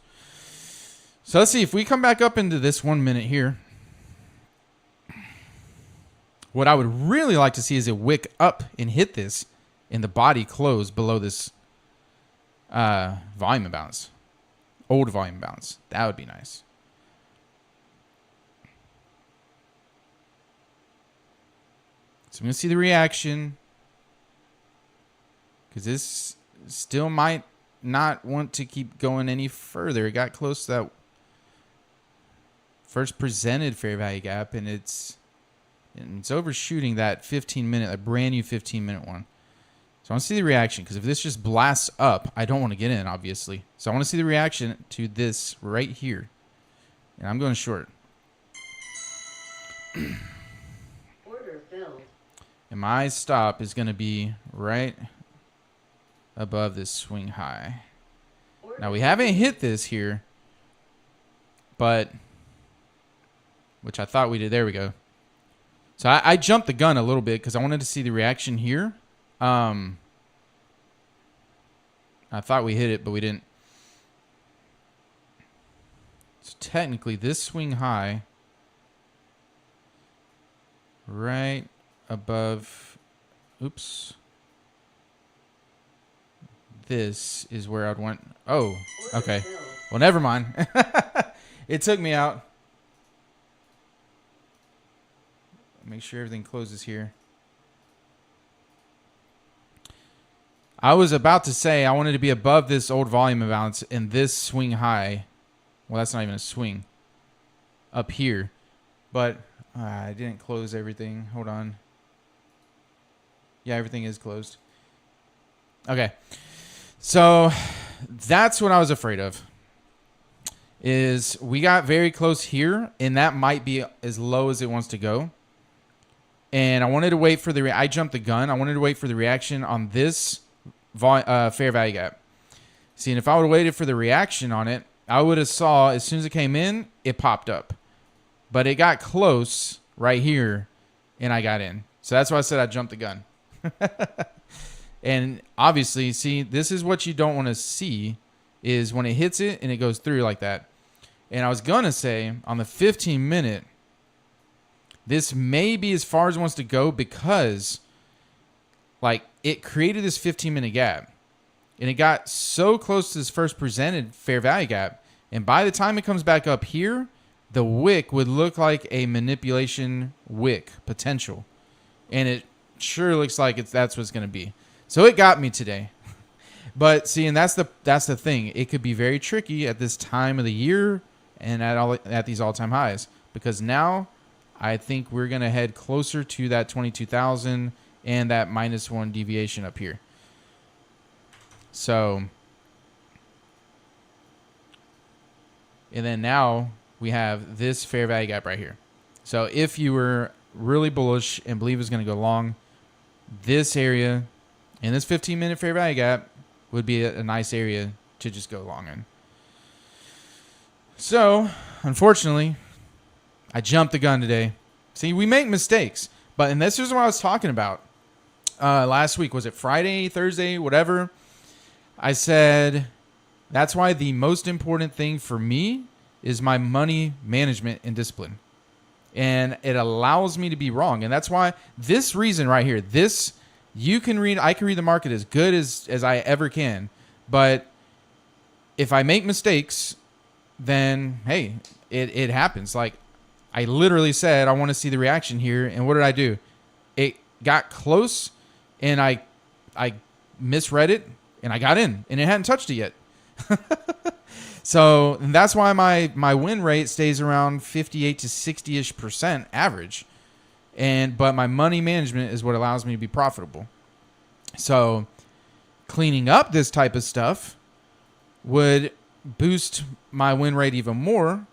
So let's see if we come back up into this 1 minute here. What I would really like to see is it wick up and hit this and the body close below this volume imbalance. Old volume imbalance. That would be nice. So I'm going to see the reaction, because this still might not want to keep going any further. It got close to that first presented fair value gap, and it's overshooting that 15-minute, a brand new 15-minute one. So I want to see the reaction, because if this just blasts up, I don't want to get in, obviously. So I want to see the reaction to this right here. And I'm going short. Order filled. And my stop is going to be right above this swing high. Now, we haven't hit this here, but, which I thought we did. There we go. So I jumped the gun a little bit because I wanted to see the reaction here. I thought we hit it, but we didn't. So technically, this swing high right above, oops. This is where I'd want. Oh, okay. Well, never mind. It took me out. Make sure everything closes here. I was about to say I wanted to be above this old volume imbalance and this swing high. Well, that's not even a swing. Up here. But I didn't close everything. Hold on. Yeah, everything is closed. Okay. So that's what I was afraid of. Is we got very close here, and that might be as low as it wants to go. And I wanted to wait for I jumped the gun. I wanted to wait for the reaction on this fair value gap. See, and if I would have waited for the reaction on it, I would have saw as soon as it came in, it popped up. But it got close right here, and I got in. So that's why I said I jumped the gun. And obviously, see, this is what you don't want to see, is when it hits it and it goes through like that. And I was going to say, on the 15-minute, this may be as far as it wants to go, because like it created this 15-minute gap, and it got so close to this first presented fair value gap. And by the time it comes back up here, the wick would look like a manipulation wick potential. And it sure looks like that's what it's going to be. So it got me today. But see, and that's the thing. It could be very tricky at this time of the year and at these all-time highs, because now I think we're going to head closer to that 22,000 and that -1 deviation up here. So, and then now we have this fair value gap right here. So if you were really bullish and believe it's going to go long, this area and this 15-minute fair value gap would be a nice area to just go long in. So, unfortunately, I jumped the gun today. See, we make mistakes, and this is what I was talking about last week. Was it Friday, Thursday, whatever? I said that's why the most important thing for me is my money management and discipline. And it allows me to be wrong. And that's why this reason right here, I can read the market as good as I ever can. But if I make mistakes, then hey, it happens. Like I literally said, I want to see the reaction here. And what did I do? It got close and I misread it and I got in and it hadn't touched it yet. So and that's why my win rate stays around 58 to 60-ish% average. But my money management is what allows me to be profitable. So cleaning up this type of stuff would boost my win rate even more.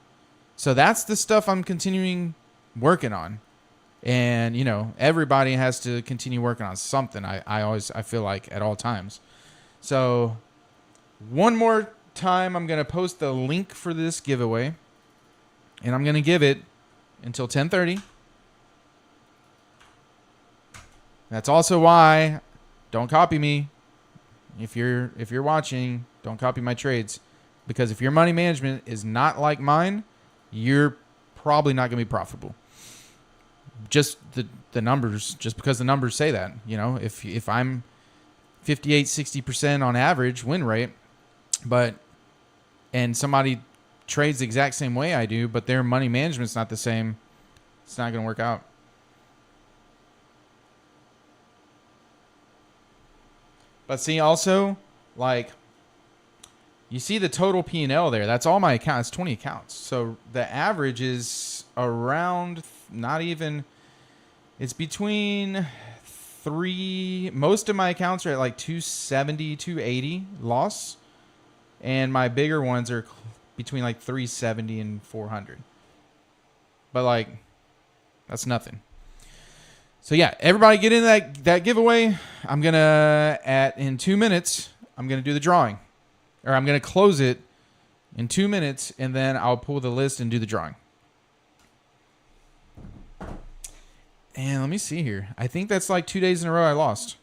So that's the stuff I'm continuing working on. And, everybody has to continue working on something. I feel like at all times. So one more time, I'm going to post the link for this giveaway. And I'm going to give it until 10:30. That's also why don't copy me. If you're watching, don't copy my trades. Because if your money management is not like mine, you're probably not going to be profitable. Just the numbers, just because the numbers say that. If I'm 58, 60% on average win rate, and somebody trades the exact same way I do, but their money management's not the same, it's not going to work out. But see, also, like, you see the total P&L there. That's all my accounts. It's 20 accounts. So the average is around it's between most of my accounts are at like 270, 280 loss. And my bigger ones are between like 370 and 400. But like, that's nothing. So yeah, everybody get in that giveaway. I'm going to, in 2 minutes, I'm going to do the drawing. Or I'm going to close it in 2 minutes, and then I'll pull the list and do the drawing. And let me see here. I think that's like 2 days in a row I lost.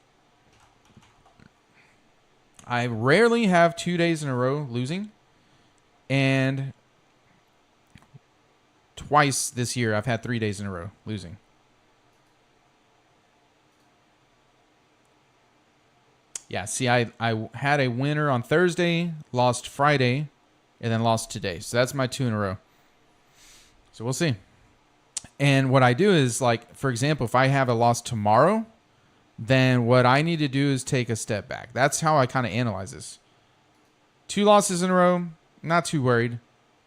I rarely have 2 days in a row losing. And twice this year, I've had 3 days in a row losing. Yeah, see, I had a winner on Thursday, lost Friday, and then lost today. So that's my 2 in a row. So we'll see. And what I do is, like, for example, if I have a loss tomorrow, then what I need to do is take a step back. That's how I kind of analyze this. 2 losses in a row, not too worried.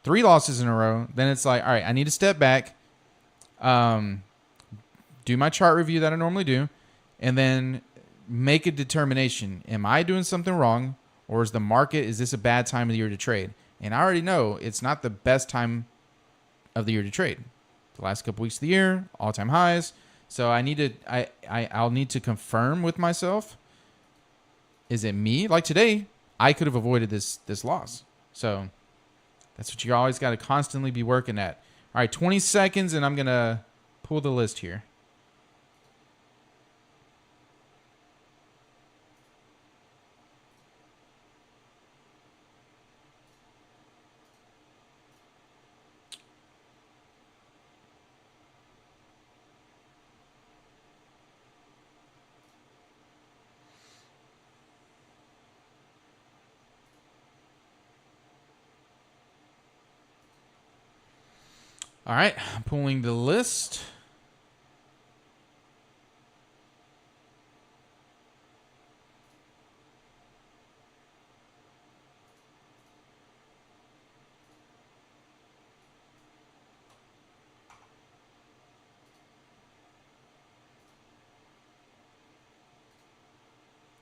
3 losses in a row, then it's like, all right, I need to step back, do my chart review that I normally do, and then make a determination. Am I doing something wrong, or is this a bad time of the year to trade? And I already know it's not the best time of the year to trade. The last couple weeks of the year, all-time highs. So I'll need to confirm with myself. Is it me? Like today, I could have avoided this loss. So that's what you always got to constantly be working at. All right, 20 seconds, and I'm going to pull the list here. All right, I'm pulling the list.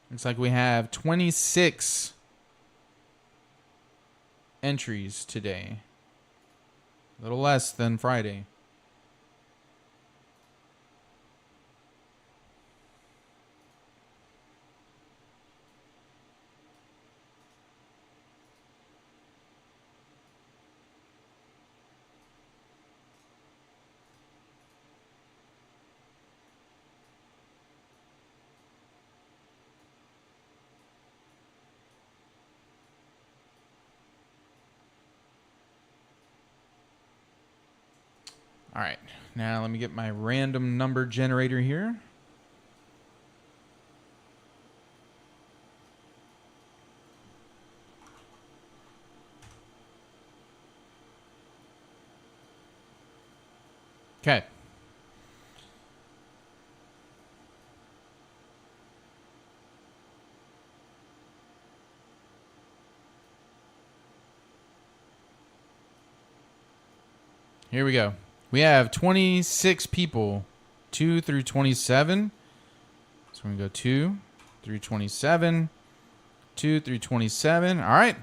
Looks like we have 26 entries today. A little less than Friday. All right. Now let me get my random number generator here. Okay. Here we go. We have 26 people, 2 through 27. So we're going to go 2 through 27, 2 through 27. All right.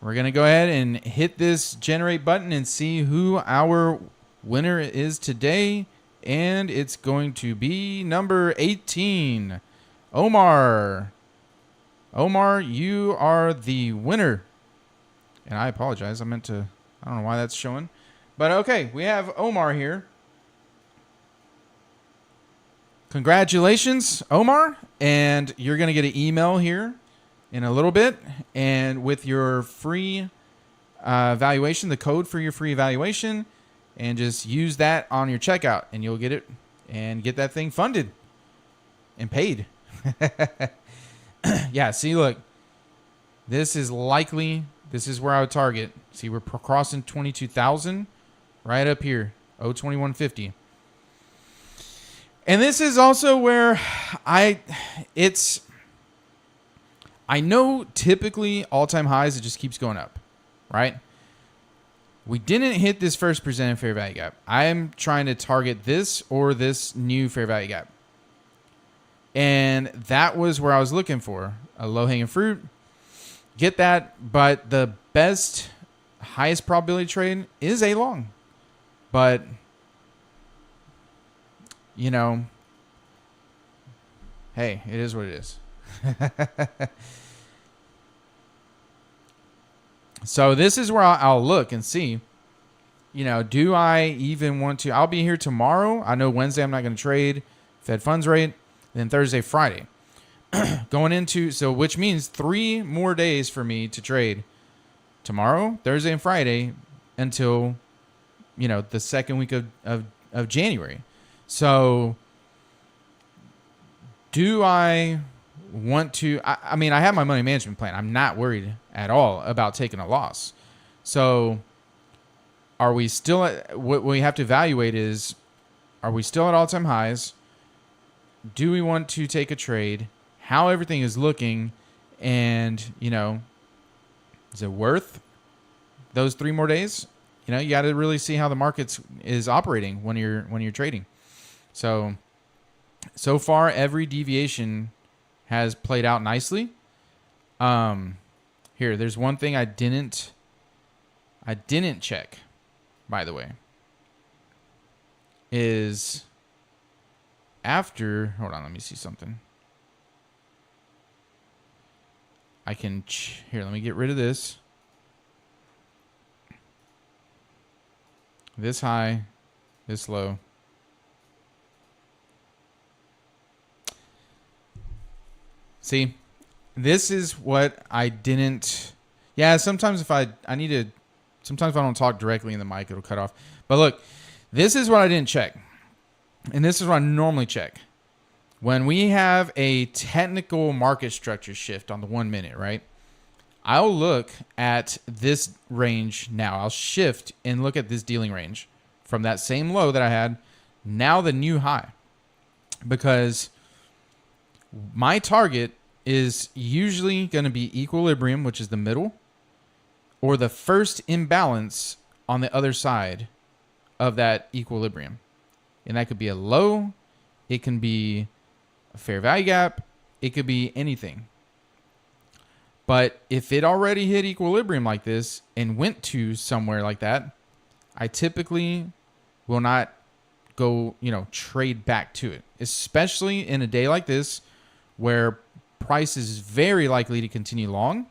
We're going to go ahead and hit this generate button and see who our winner is today. And it's going to be number 18, Omar. Omar, you are the winner. And I apologize. I don't know why that's showing. But okay, we have Omar here. Congratulations, Omar. And you're going to get an email here in a little bit. And with your free evaluation, the code for your free evaluation, and just use that on your checkout. And you'll get it and get that thing funded and paid. Yeah, see, look. This is where I would target. See, we're crossing 22,000. Right up here, 02150. And this is also where I know typically all-time highs, it just keeps going up, right? We didn't hit this first presented fair value gap. I'm trying to target this or this new fair value gap. And that was where I was looking for, a low-hanging fruit. Get that, but the best, highest probability trade is a long. But, you know, hey, it is what it is. So this is where I'll look and see, you know, do I even want to? I'll be here tomorrow. I know Wednesday I'm not going to trade Fed funds rate. Then Thursday, Friday. Going into, so which means 3 more days for me to trade tomorrow, Thursday, and Friday until, you know, the second week of January. So do I want to, I mean, I have my money management plan. I'm not worried at all about taking a loss. So are we still at, what we have to evaluate is, are we still at all-time highs? Do we want to take a trade? How everything is looking, and, you know, is it worth those 3 more days? You know, you got to really see how the market is operating when you're trading. So far, every deviation has played out nicely. Here, there's one thing I didn't check, by the way, is after, hold on, let me see something. I can, here, let me get rid of this. This high, this low. See, this is what I didn't. Yeah, sometimes if I don't talk directly in the mic, it'll cut off. But look, this is what I didn't check. And this is what I normally check. When we have a technical market structure shift on the 1 minute, right? I'll look at this range now. I'll shift and look at this dealing range from that same low that I had, now the new high. Because my target is usually going to be equilibrium, which is the middle, or the first imbalance on the other side of that equilibrium. And that could be a low, it can be a fair value gap, it could be anything. But if it already hit equilibrium like this and went to somewhere like that, I typically will not go, you know, trade back to it, especially in a day like this where price is very likely to continue long.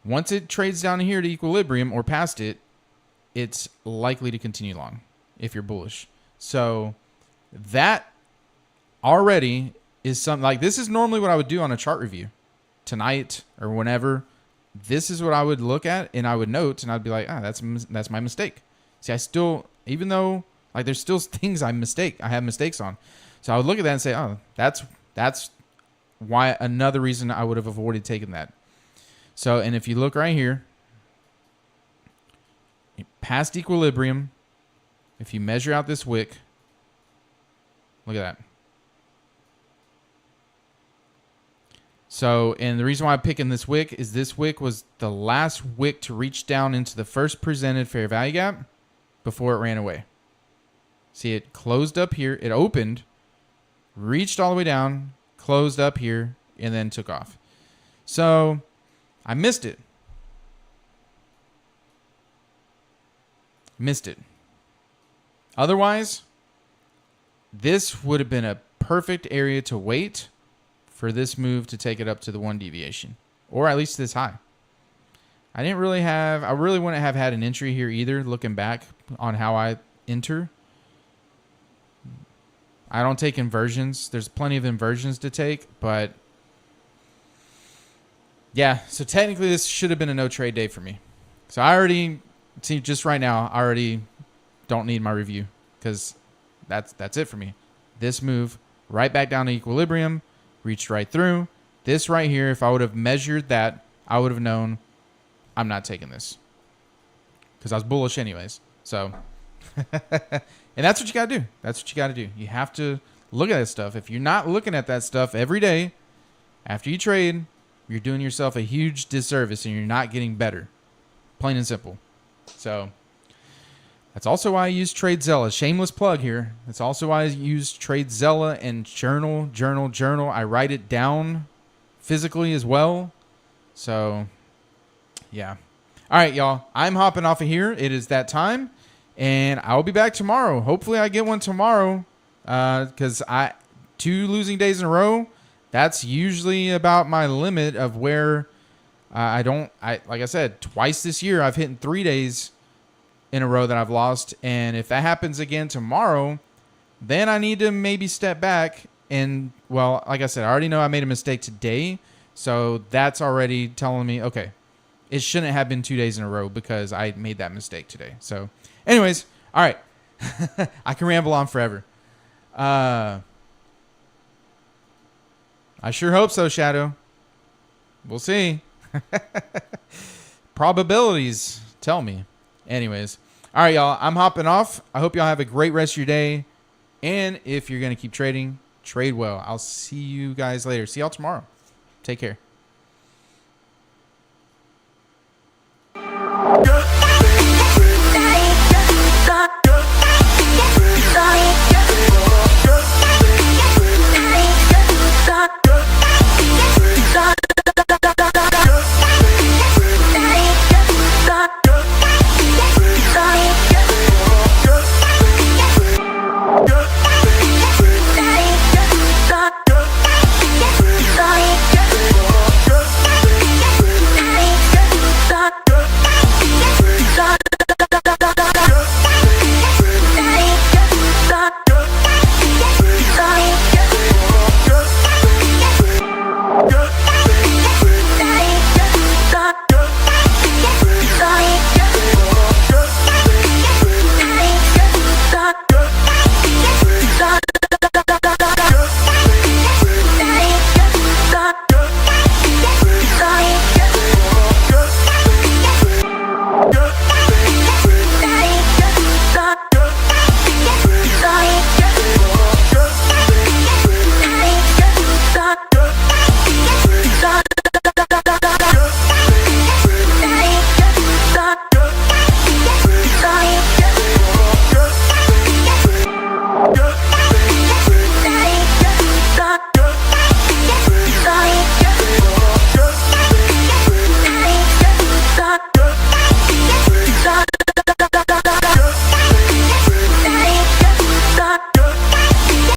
Once it trades down here to equilibrium or past it, it's likely to continue long if you're bullish. So that already is something like, this is normally what I would do on a chart review tonight or whenever. This is what I would look at and I would note, and I'd be like, that's my mistake. See, I still, even though like there's still things I have mistakes on. So I would look at that and say, oh, that's why another reason I would have avoided taking that. So, and if you look right here, past equilibrium, if you measure out this wick, look at that. So, and the reason why I'm picking this wick is this wick was the last wick to reach down into the first presented fair value gap before it ran away. See, it closed up here. It opened, reached all the way down, closed up here, and then took off. So, I missed it. Missed it. Otherwise, this would have been a perfect area to wait for this move to take it up to the 1 deviation, or at least this high. I really wouldn't have had an entry here either, looking back on how I enter. I don't take inversions. There's plenty of inversions to take, but yeah, so technically this should have been a no trade day for me. So I already, see, just right now, I already don't need my review because that's it for me. This move right back down to equilibrium, reached right through. This right here, if I would have measured that, I would have known I'm not taking this because I was bullish anyways. So, and that's what you got to do. That's what you got to do. You have to look at that stuff. If you're not looking at that stuff every day after you trade, you're doing yourself a huge disservice and you're not getting better. Plain and simple. So that's also why I use TradeZella. Shameless plug here. That's also why I use TradeZella and journal. I write it down physically as well. So, yeah. All right, y'all. I'm hopping off of here. It is that time. And I'll be back tomorrow. Hopefully I get one tomorrow. Because 2 losing days in a row, that's usually about my limit of where like I said, twice this year I've hit in 3 days in a row that I've lost. And if that happens again tomorrow, then I need to maybe step back. And, well, like I said, I already know I made a mistake today. So that's already telling me, okay, it shouldn't have been 2 days in a row because I made that mistake today. So anyways, all right. I can ramble on forever. I sure hope so, Shadow. We'll see. Probabilities tell me. Anyways. All right, y'all. I'm hopping off. I hope y'all have a great rest of your day. And if you're going to keep trading, trade well. I'll see you guys later. See y'all tomorrow. Take care.